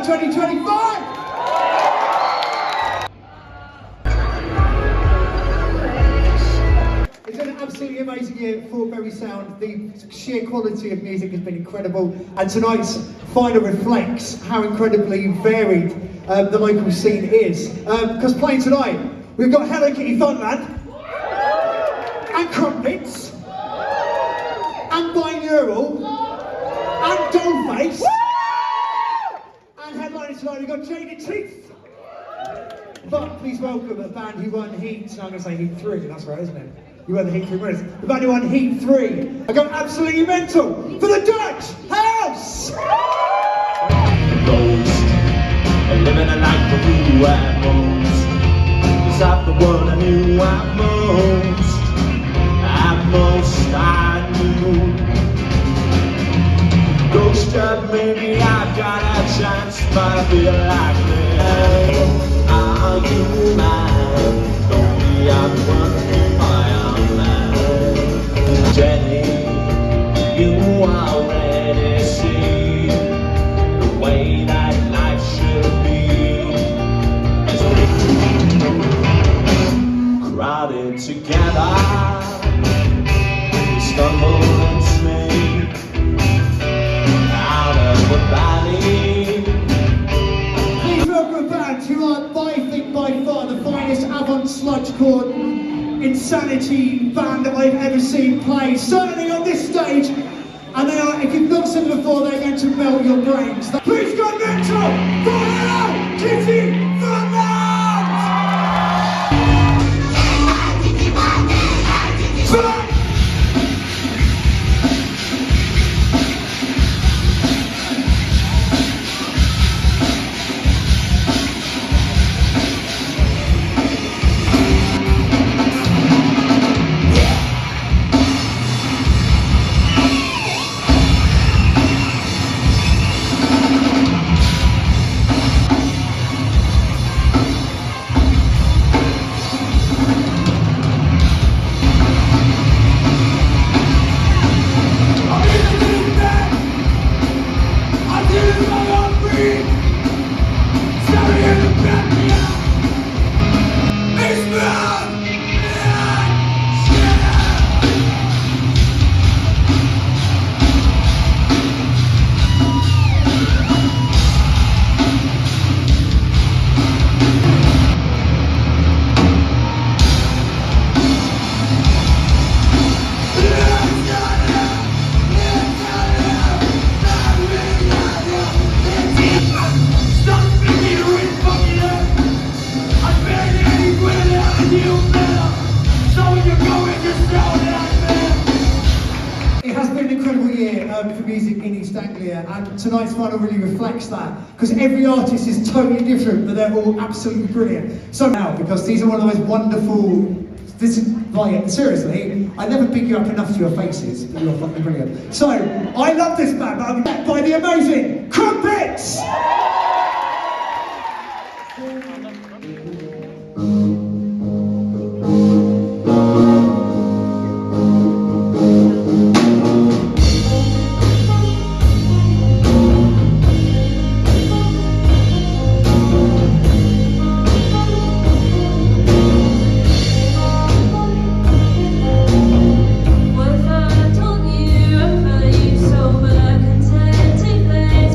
2025! It's been an absolutely amazing year for BurySOUND. The sheer quality of music has been incredible, and tonight's final reflects how incredibly varied the local scene is. Because playing tonight, we've got Hello Kitty Funland, and Crumpets, and Binaural, and Dollface, and headlining tonight we've got Jaded Teeth. But please welcome a band who won Heat, I'm going to say Heat 3, that's right, isn't it? You won the Heat 3 winners. The band who won Heat 3. I got absolutely mental for the Dutch House! Ghost, living a life for who at most. Cause I'm the one I knew at most. At most I knew. Ghost of maybe I got a chance, but I feel like me. Are you mine? Only I'm wondering why I'm mad. Jenny, you already see the way that life should be. Crowded together, we stumble and slip out of the valley. Please welcome a band who are, I think, by far the finest avant sludgecore insanity band that I've ever seen play, certainly on this stage. And they are, if you've not seen them before, they're going to melt your brains. Please go mental for Hello Kitty Funland! It has been an incredible year for music in East Anglia, and tonight's final really reflects that, because every artist is totally different, but they're all absolutely brilliant. So now, because these are one of the most wonderful, this is like, seriously, I never pick you up enough to your faces, but you're fucking brilliant. So, I love this band, but I'm met by the amazing Crumpets! What if I told you I felt you so, but I can take things.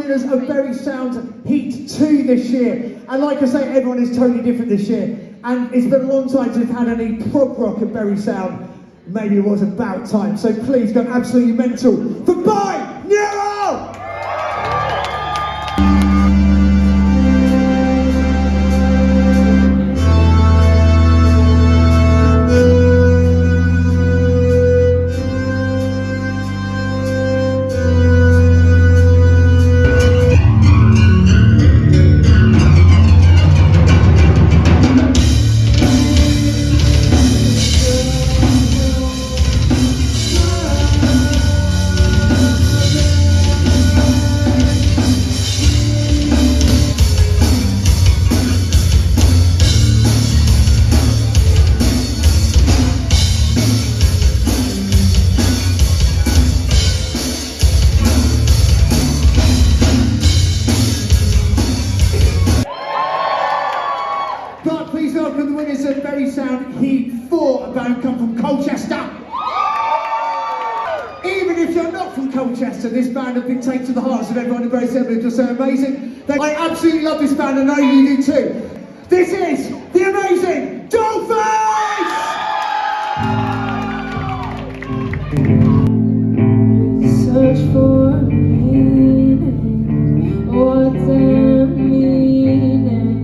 winners of BurySOUND Heat 2 this year. And like I say, everyone is totally different this year. And it's been a long time since we've had any prog rock at BurySOUND. Maybe it was about time. So please go absolutely mental for By Nero! But please welcome the winners of BurySOUND Heat 4, a band come from Colchester. Even if you're not from Colchester, this band have been taken to the hearts of everyone in BurySOUND. They're just so amazing. I absolutely love this band, and I know you do too. This is the amazing Dollface! Search for meaning, what's the meaning?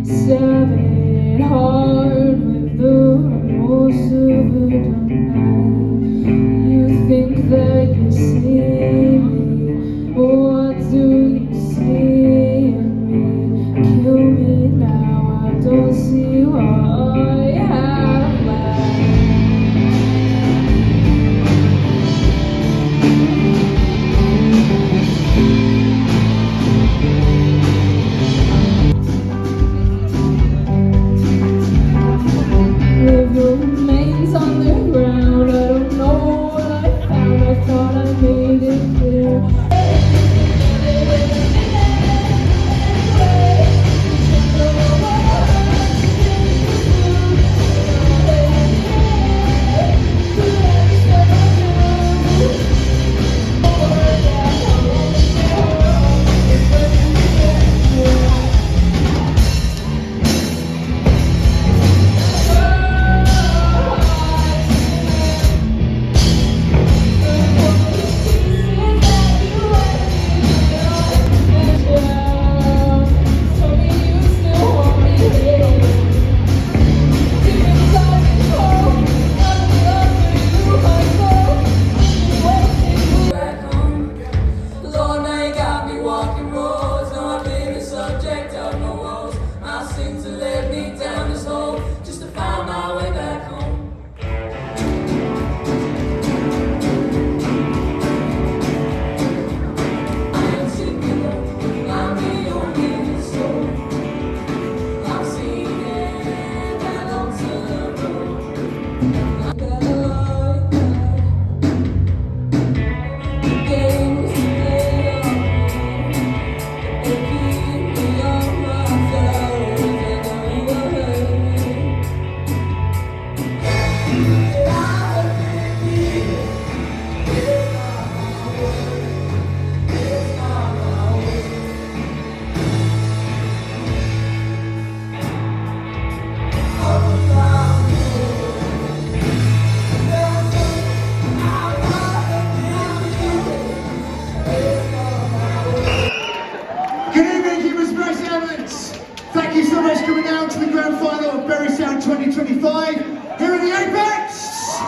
Stab it hard with the remorse of a night. You think that you see me, what do you see in me? Kill me now, I don't see what I have left. Remains on the ground. I don't know what I found. I thought I made it clear. Thank you so much for coming down to the Grand Final of BurySOUND 2025 here in the Apex!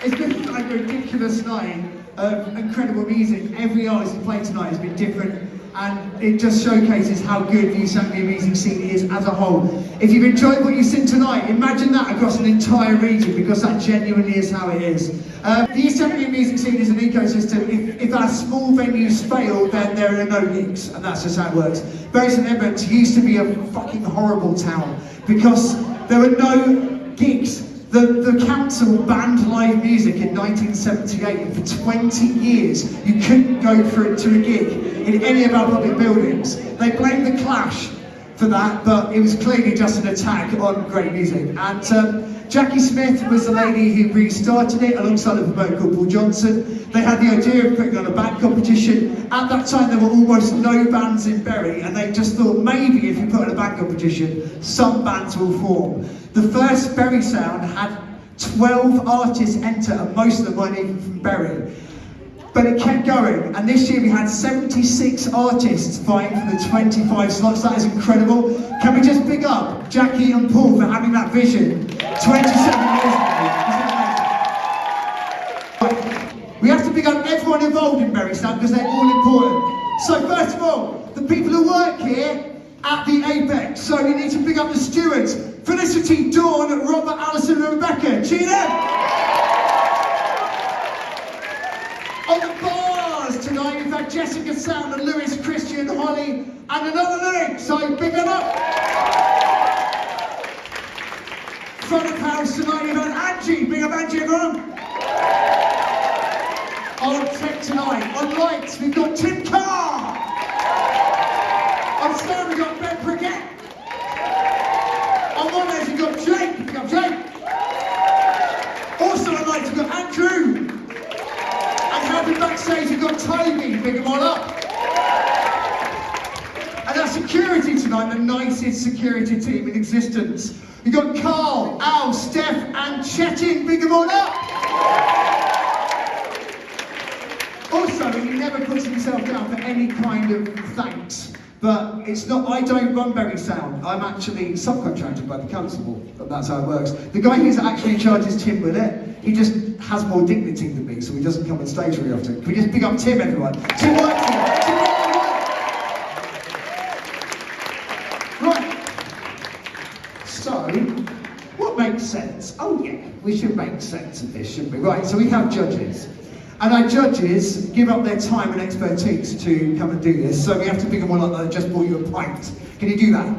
It's been like a ridiculous night of incredible music. Every artist who played tonight has been different, and it just showcases how good the East Anglia music scene is as a whole. If you've enjoyed what you've seen tonight, imagine that across an entire region, because that genuinely is how it is. The East Anglia music scene is an ecosystem. If our small venues fail, then there are no gigs, and that's just how it works. Bury St Edmunds used to be a fucking horrible town because there were no gigs. The council banned live music in 1978, and for 20 years you couldn't go to a gig in any of our public buildings. They blamed the Clash for that, but it was clearly just an attack on great music. And Jackie Smith was the lady who really started it alongside a promoter called Paul Johnson. They had the idea of putting on a band competition. At that time there were almost no bands in Bury, and they just thought maybe if you put on a band competition, some bands will form. The first BurySOUND had 12 artists enter, and most of them weren't even from Bury. But it kept going, and this year we had 76 artists vying for the 25 slots. That is incredible. Can we just big up Jackie and Paul for having that vision 27 years ago? Right. We have to big up everyone involved in BurySOUND because they're all important. So first of all, the people who work here at the Apex. So we need to big up the stewards. Felicity, Dawn, Robert, Alison and Rebecca. Cheer them! On the bars tonight, we've had Jessica Sound and Lewis, Christian, Holly, and another Luke, so big them up. Front of house tonight, we've had Angie, big up Angie, everyone. On tech tonight, on lights, we've got Tim Carr. On sound, we've got Ben Brickett. On monitors, we've got Jake, big up Jake. Also on lights, we've got Andrew. And backstage we've got Toby, big them all up. And our security tonight, the nicest security team in existence. We've got Carl, Al, Steph and Chetin, big them all up. Also, he never puts himself down for any kind of thanks. But it's not, I don't run BurySOUND, I'm actually subcontracted by the council, but that's how it works. The guy who's actually in charge is Tim Willett. He just has more dignity than me, so he doesn't come on stage very often. Can we just pick up Tim, everyone? Tim works here. Tim works here. Right. So, what makes sense? Oh yeah, we should make sense of this, shouldn't we? Right, so we have judges. And our judges give up their time and expertise to come and do this, so we have to pick them one up that just bought you a pint. Can you do that?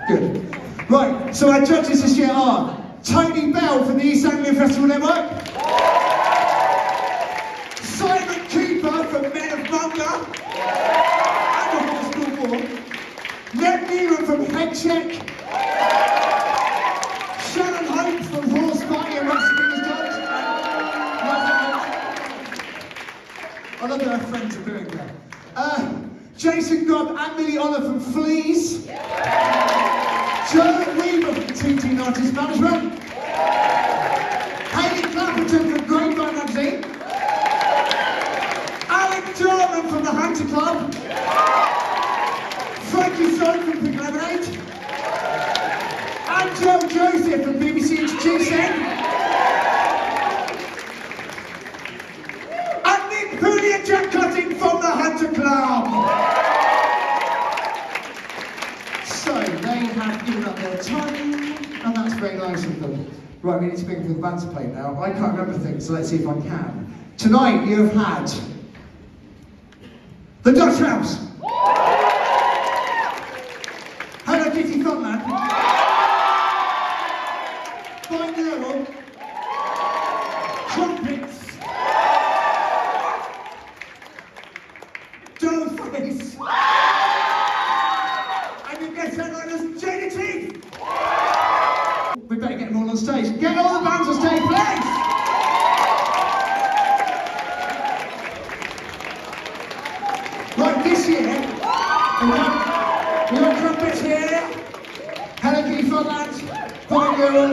Good. Right, so our judges this year are Tony Bell from the East Anglia Festival Network, Simon Cooper from Men of Bunga and of the School Board, Ned Newman from Head Check, Shannon Hope from Horse Party and Wrestling as Judge, I love that our friends are doing that. Jason Grubb and Millie Honor from Fleas. Joe Weaver from TT Artist Management. Hayley Clapperton from Grand Final magazine. Alec Jarman from the Hunter Club. Frankie Stone from Pink Lemonade. And Joe Joseph from BBC Introducing. And Jack Cutting from the Hunter Club. So they have given up their time, and that's very nice of them. Right, we need to bring for the band to play now. I can't remember things, so let's see if I can. Tonight you have had the Dutch House. Hello Kitty Funland. Binaural. Trumpets. Face. And you get headliners JDT. We better get them all on stage. Get all the bands on stage, please. Right, this year we have trumpets here. Hello Kitty Funland, Binaural,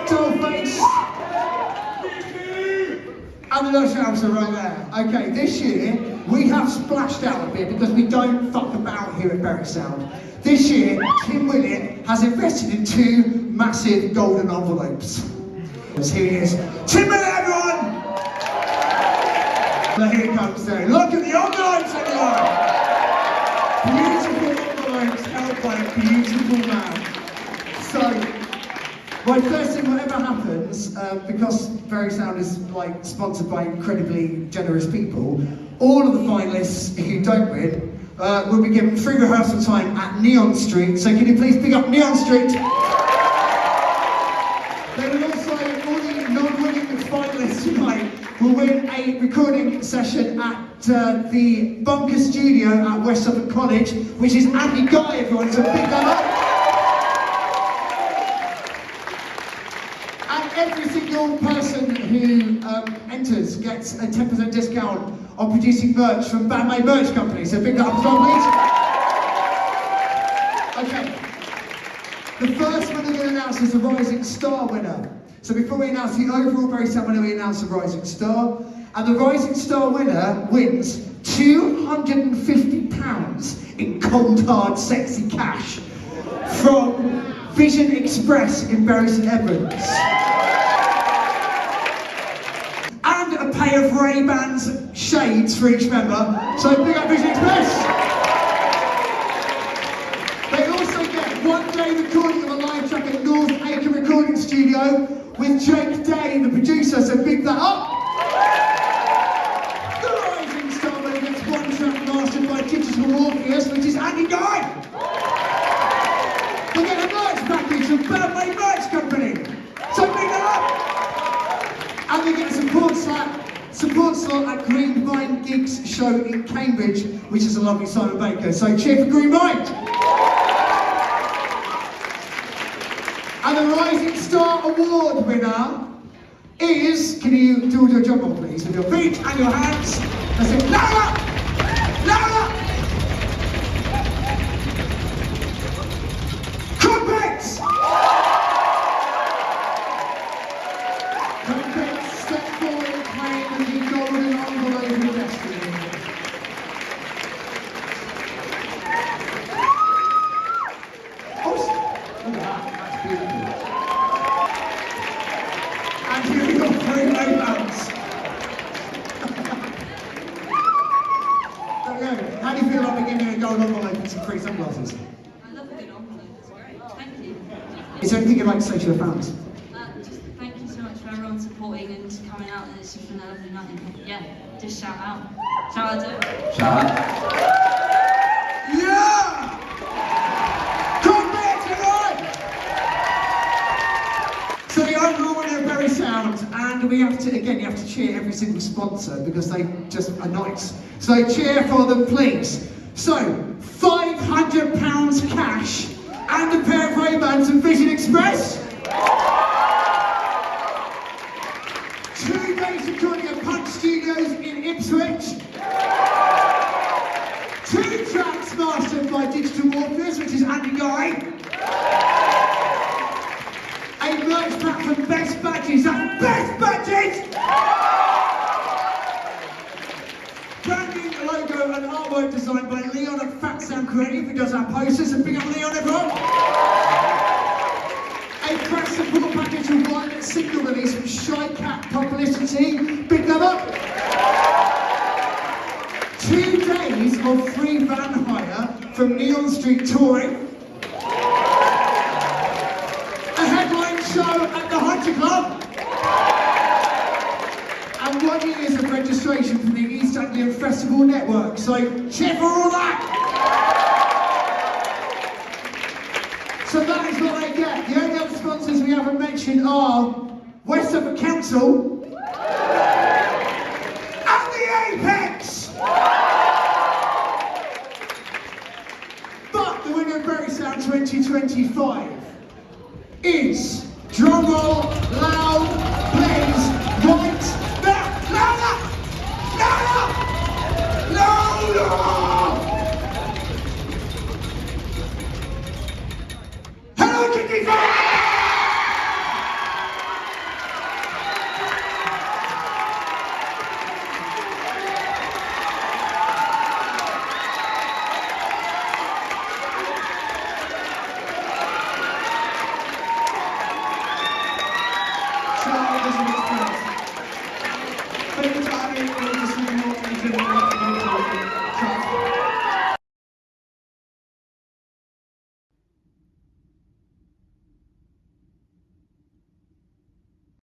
Dollface, and the Dutch House are right there. Okay, this year we have splashed out a bit because we don't fuck about here at BurySOUND. This year, Tim Willett has invested in 2 massive golden envelopes. Here he is. Tim Willett, everyone! Now here he comes there. Look at the envelopes, everyone! Beautiful envelopes held by a beautiful man. So, my first thing, whatever happens, because BurySOUND is like sponsored by incredibly generous people, all of the finalists who don't win will be given free rehearsal time at Neon Street. So can you please pick up Neon Street? They will also, all the non-winning finalists tonight will win a recording session at the Bunker Studio at West Suffolk College, which is Andy Guy, everyone, so pick that up. single person who enters gets a 10% discount on producing merch from Bandmade Merch Company. So pick that up as well, please. Okay. The first winner we're going to announce is the Rising Star winner. So before we announce the overall BurySOUND winner, we announce the Rising Star. And the Rising Star winner wins £250 in cold hard sexy cash from Vision Express in Bury St Edmunds. And a pair of Ray-Bans shades for each member. So big up Vision Express. They also get one-day recording of a live track at North Acre Recording Studio with Jake Day, the producer, so big that up. The Rising Star winner gets one track mastered by Digital Morpheus, which is Andy Guy. They get a merch package from Bandmade Merch Company, so big that up. And they get a support slot at Green Mind Gigs show in Cambridge, which is a lovely Simon Baker. So cheer for Green Mind. And the Rising Star Award winner is, can you do your job on please, with your feet and your hands. That's it, louder! Louder! Crumpets! Crumpets, step forward and claim the golden envelope of destiny. Oh, look at that, that's beautiful. And here we got 3 Ray-Bans. There we go. How do you feel about beginning a gold envelope and some free sunglasses? I love a good envelope, it's great. Thank you. Is there anything you'd like to say to your fans? Just thank you so much for everyone supporting and coming out, and it's just been a lovely night. And yeah, just shout out. Shout out to it. Shout out. Yeah! Come back tonight! So the overall winner of BurySOUND, and we have to, again, you have to cheer every single sponsor because they just are nice. So cheer for them, please. So, £500 cash and a pair of Ray-Bans from Vision Express. 2 days recording at Punch Studios in Ipswich. 2 tracks mastered by Digital Morpheus, which is Andy Guy. A merch pack from Best Badges, that's Best Badges! Branding, logo and artwork designed by Leon at Fat Sound Creative, who does our posters, and big up Leon, everyone! A press support package from one single release from Shy Cat Publicity, big them up! 2 days of free van hire from Neon Street Touring. A headline show at the Hunter Club. And 1 year of registration from the East Anglia Festival Network. So cheer for all that! So that is what they get. The only other sponsors we haven't mentioned are West Suffolk Council and the Apex! But the winner of BurySOUND 2025 is, drum roll, loud, please, right now! Louder! Louder! Louder! Hello Kitty Fire! Thank you, Tommy. We'll just see you more.